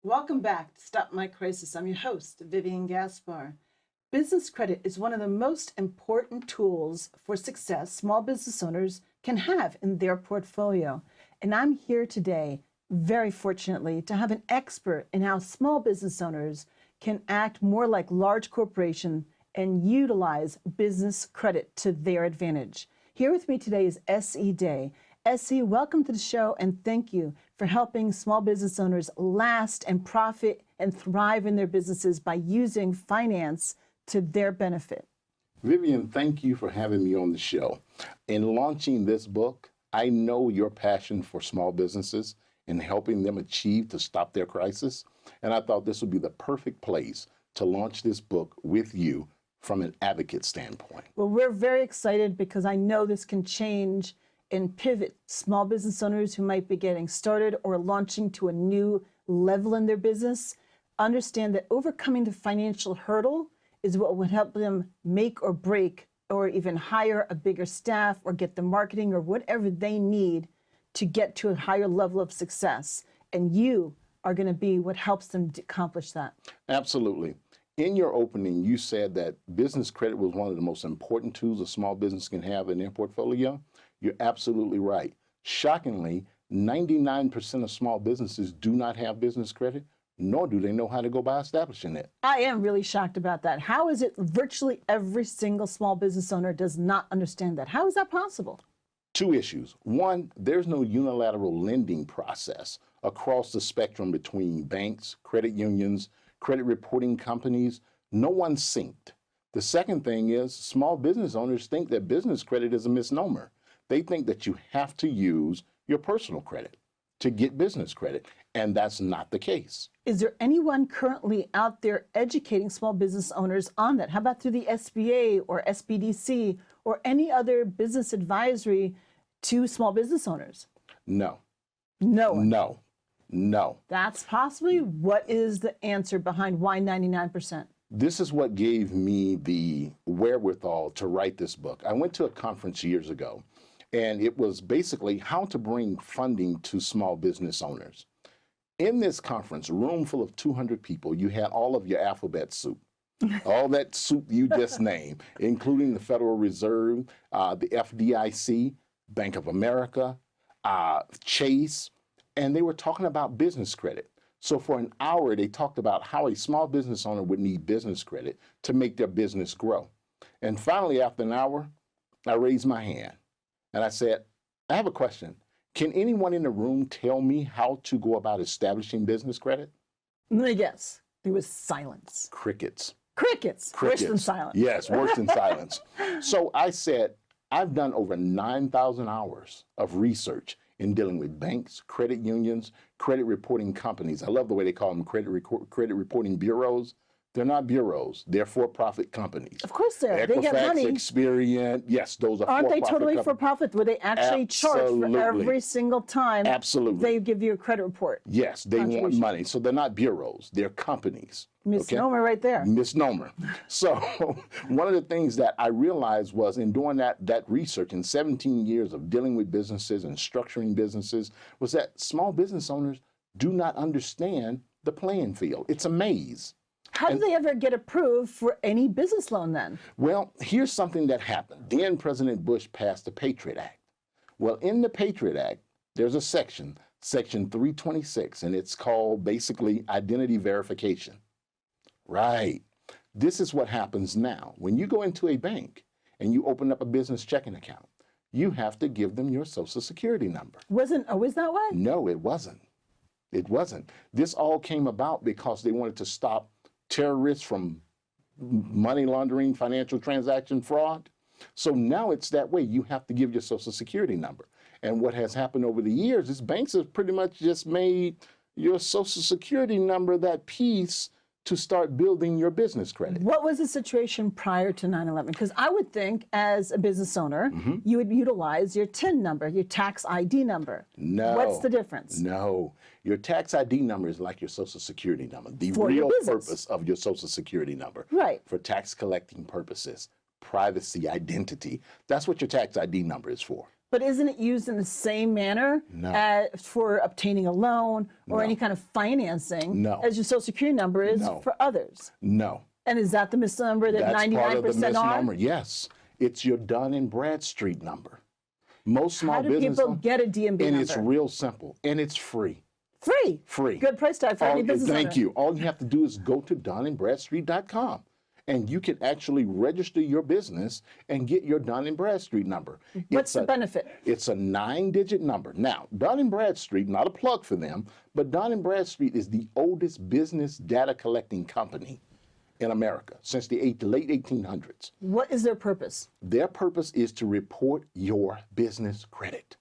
Welcome back to Stop My Crisis. I'm your host, Vivian Gaspar. Business credit is one of the most important tools for success small business owners can have in their portfolio. And I'm here today, very fortunately, to have an expert in how small business owners can act more like large corporations and utilize business credit to their advantage. Here with me today is S.E. Day. S.E., welcome to the show and thank you for helping small business owners last and profit and thrive in their businesses by using finance to their benefit. Vivian, thank you for having me on the show. In launching this book, I know your passion for small businesses and helping them achieve to stop their crisis. And I thought this would be the perfect place to launch this book with you from an advocate standpoint. Well, we're very excited because I know this can change and pivot small business owners who might be getting started or launching to a new level in their business. Understand that overcoming the financial hurdle is what would help them make or break or even hire a bigger staff or get the marketing or whatever they need to get to a higher level of success. And you are going to be what helps them accomplish that. Absolutely. In your opening, you said that business credit was one of the most important tools a small business can have in their portfolio. You're absolutely right. Shockingly, 99% of small businesses do not have business credit, nor do they know how to go by establishing it. I am really shocked about that. How is it virtually every single small business owner does not understand that? How is that possible? Two issues. One, there's no unilateral lending process across the spectrum between banks, credit unions, credit reporting companies. No one's synced. The second thing is small business owners think that business credit is a misnomer. They think that you have to use your personal credit to get business credit, and that's not the case. Is there anyone currently out there educating small business owners on that? How about through the SBA or SBDC or any other business advisory to small business owners? No. No. No. That's possibly what is the answer behind why 99%? This is what gave me the wherewithal to write this book. I went to a conference years ago, and it was basically how to bring funding to small business owners. In this conference, a room full of 200 people, you had all of your alphabet soup. All that soup you just named, including the Federal Reserve, the FDIC, Bank of America, Chase, and they were talking about business credit. So for an hour, they talked about how a small business owner would need business credit to make their business grow. And finally, after an hour, I raised my hand and I said, I have a question. Can anyone in the room tell me how to go about establishing business credit? Yes, there was silence. Crickets. Crickets. Worse than silence. Yes, worse than silence. So I said, I've done over 9,000 hours of research in dealing with banks, credit unions, credit reporting companies. I love the way they call them credit reporting bureaus. They're not bureaus. They're for-profit companies. Of course they are. Equifax, They get money. Experian, yes, those are Aren't for-profit they totally companies. for profit? Where they actually charge for every single time they give you a credit report? Yes, they want money. So they're not bureaus. They're companies. Misnomer right there. Misnomer. So one of the things that I realized was in doing that research in 17 years of dealing with businesses and structuring businesses was that small business owners do not understand the playing field. It's a maze. How did they ever get approved for any business loan then? Well, here's something that happened. Then President Bush passed the Patriot Act. Well, in the Patriot Act, there's a section 326, and it's called basically identity verification. Right. This is what happens now. When you go into a bank and you open up a business checking account, you have to give them your Social Security number. Wasn't always that way? No, it wasn't. It wasn't. This all came about because they wanted to stop terrorists from money laundering, financial transaction fraud. So now it's that way. You have to give your Social Security number. And what has happened over the years is banks have pretty much just made your Social Security number that piece to start building your business credit. What was the situation prior to 9/11? Because I would think as a business owner, you would utilize your TIN number, your tax ID number. No. What's the difference? No. Your tax ID number is like your Social Security number. The For your real business. purpose of your Social Security number. Right. For tax collecting purposes, privacy, identity. That's what your tax ID number is for. But isn't it used in the same manner No. for obtaining a loan or No. any kind of financing No. as your social security number is No. for others? No. And is that the misnomer that That's 99% part of the misnomer. are? Yes. It's your Dun and Bradstreet number. Most small How do business people owners- get a DMB and number? it's real simple and it's free. Free. Free. Good price tag for any business Thank owner. you. All you have to do is go to dunandbradstreet.com and you can actually register your business and get your Dun and Bradstreet number. What's the benefit? It's a 9-digit number. Now, Dun and Bradstreet, not a plug for them, but Dun and Bradstreet is the oldest business data collecting company in America since the late 1800s. What is their purpose? Their purpose is to report your business credit.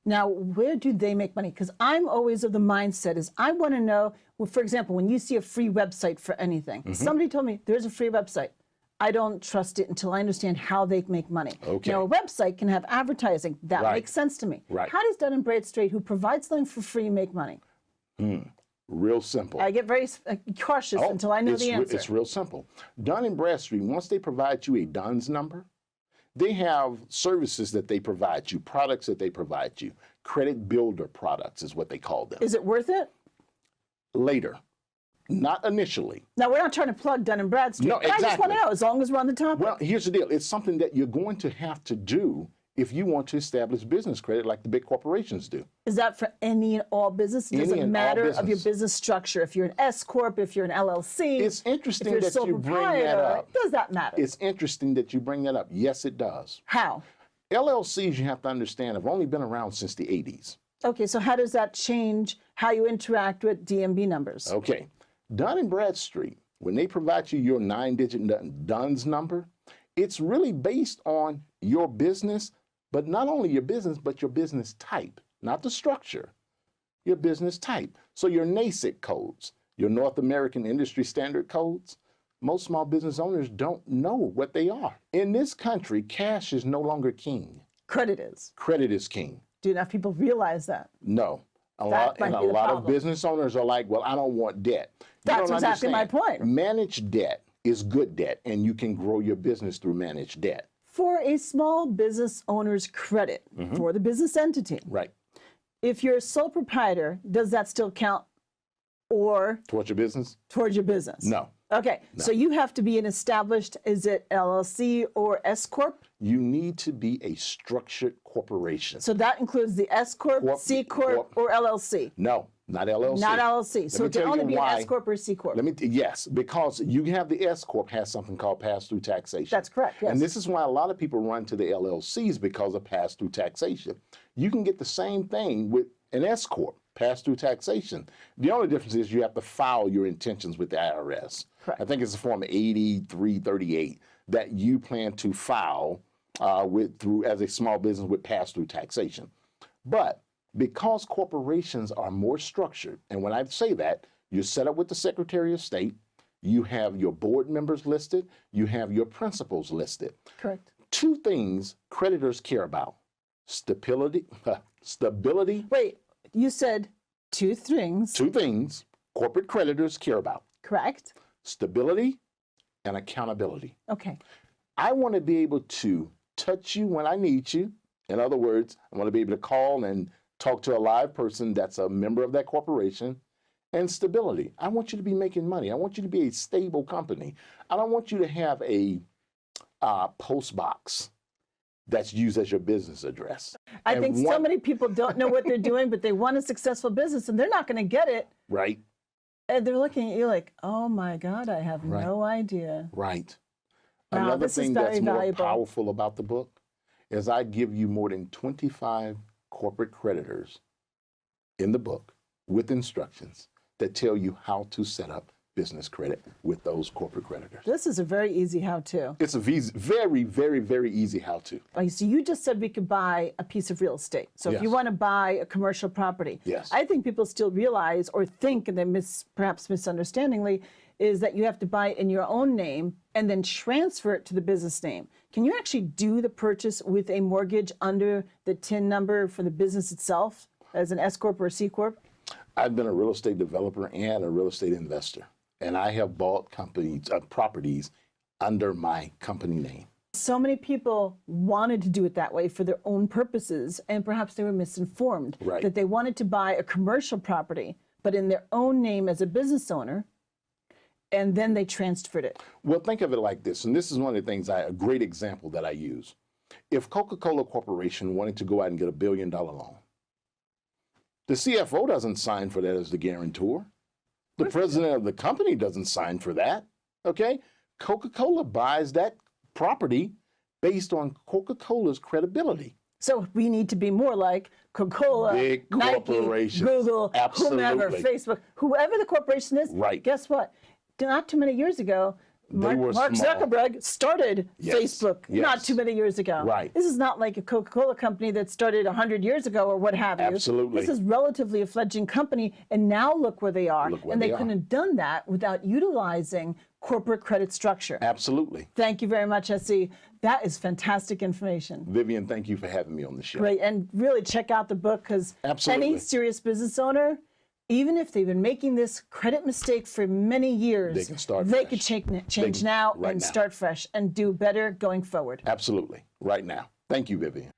Now, where do they make money? Because I'm always of the mindset is I want to know, well, for example, when you see a free website for anything, Mm-hmm. somebody told me there's a free website. I don't trust it until I understand how they make money. Okay. Now, a website can have advertising. That Right. makes sense to me. Right. How does Dun & Bradstreet, who provides something for free, make money? Real simple. I get very cautious until I know it's the answer. It's real simple. Dun and Bradstreet, once they provide you a DUNS number, they have services that they provide you, products that they provide you. Credit builder products is what they call them. Is it worth it? Later, not initially. Now, we're not trying to plug Dun & Bradstreet. No, but I just want exactly. to know, as long as we're on the topic. Well, here's the deal. It's something that you're going to have to do if you want to establish business credit like the big corporations do. Is that for any and all business? It Any doesn't and all matter of your business. business structure. If you're an S corp, if you're an LLC, It's if interesting you're a that sole you bring that proprietor, up. does that matter? It's interesting that you bring that up. Yes, it does. How? LLCs, you have to understand, have only been around since the 80s. Okay, so how does that change how you interact with DMB numbers? Okay. Dun and Bradstreet, when they provide you your 9-digit DUNS number, it's really based on your business, but not only your business, but your business type, not the structure, your business type. So your NASIC codes, your North American Industry Standard codes, most small business owners don't know what they are. In this country, cash is no longer king. Credit is. Credit is king. Do enough people realize that? No. A That lot, might and a be the lot of problem. business owners are like, well, I don't want debt. You That's don't exactly my understand. point. Managed debt is good debt, and you can grow your business through managed debt. For a small business owner's credit Mm-hmm. for the business entity, Right. if you're a sole proprietor, does that still count or Towards your business? towards your business? No. Okay, so you have to be an established, is it LLC or S corp? You need to be a structured corporation. So that includes the S corp, Corp- C corp, corp- or LLC. No, not LLC. Not LLC. So me it can tell only you be an why. S corp or C corp. Yes, because you have the S corp has something called pass-through taxation. That's correct. Yes. And this is why a lot of people run to the LLCs because of pass-through taxation. You can get the same thing with an S corp, pass-through taxation. The only difference is you have to file your intentions with the IRS. Correct. I think it's a form 8338 that you plan to file as a small business with pass-through taxation. But because corporations are more structured, and when I say that, you're set up with the Secretary of State, you have your board members listed, you have your principals listed. Correct. Two things creditors care about: stability. Wait, you said two things. Two things corporate creditors care about: Correct. stability and accountability. Okay. I want to be able to touch you when I need you. In other words, I want to be able to call and talk to a live person that's a member of that corporation. And stability. I want you to be making money. I want you to be a stable company. I don't want you to have a post box that's used as your business address. I And think so one- many people don't know what they're doing, but they want a successful business and they're not going to get it. Right, And they're looking at you like, oh my God, I have Right. no idea. right. Wow, Another this is thing very that's more valuable. powerful about the book is I give you more than 25 corporate creditors in the book with instructions that tell you how to set up business credit with those corporate creditors. This is a very easy how-to. It's a very, very, very easy how-to. So you just said we could buy a piece of real estate. So if you Yes. want to buy a commercial property, Yes. I think people still realize or think, and they perhaps misunderstandingly, is that you have to buy it in your own name and then transfer it to the business name. Can you actually do the purchase with a mortgage under the TIN number for the business itself as an S corp or a C corp? I've been a real estate developer and a real estate investor, and I have bought properties under my company name. So many people wanted to do it that way for their own purposes, and perhaps they were misinformed. Right. That they wanted to buy a commercial property, but in their own name as a business owner, and then they transferred it. Well, think of it like this, and this is one of the things, a great example that I use. If Coca-Cola Corporation wanted to go out and get $1 billion loan, the CFO doesn't sign for that as the guarantor. The president of the company doesn't sign for that, okay? Coca-Cola buys that property based on Coca-Cola's credibility. So we need to be more like Coca-Cola, Big Nike, corporations. Google, Absolutely. whomever, Facebook, whoever the corporation is. Right. Guess what? Not too many years ago, They were Mark small. Zuckerberg started Yes, Facebook not yes. too many years ago. Right. This is not like a Coca-Cola company that started 100 years ago or what have you. Absolutely. This is relatively a fledgling company, and now look where they are. Look where and they they are. couldn't have done that without utilizing corporate credit structure. Absolutely. Thank you very much, SC. That is fantastic information. Vivian, thank you for having me on the show. Great, and really check out the book, because Absolutely. any serious business owner, even if they've been making this credit mistake for many years, They can start they fresh. could change can- now right and now. start fresh and do better going forward. Absolutely. Right now. Thank you, Vivian.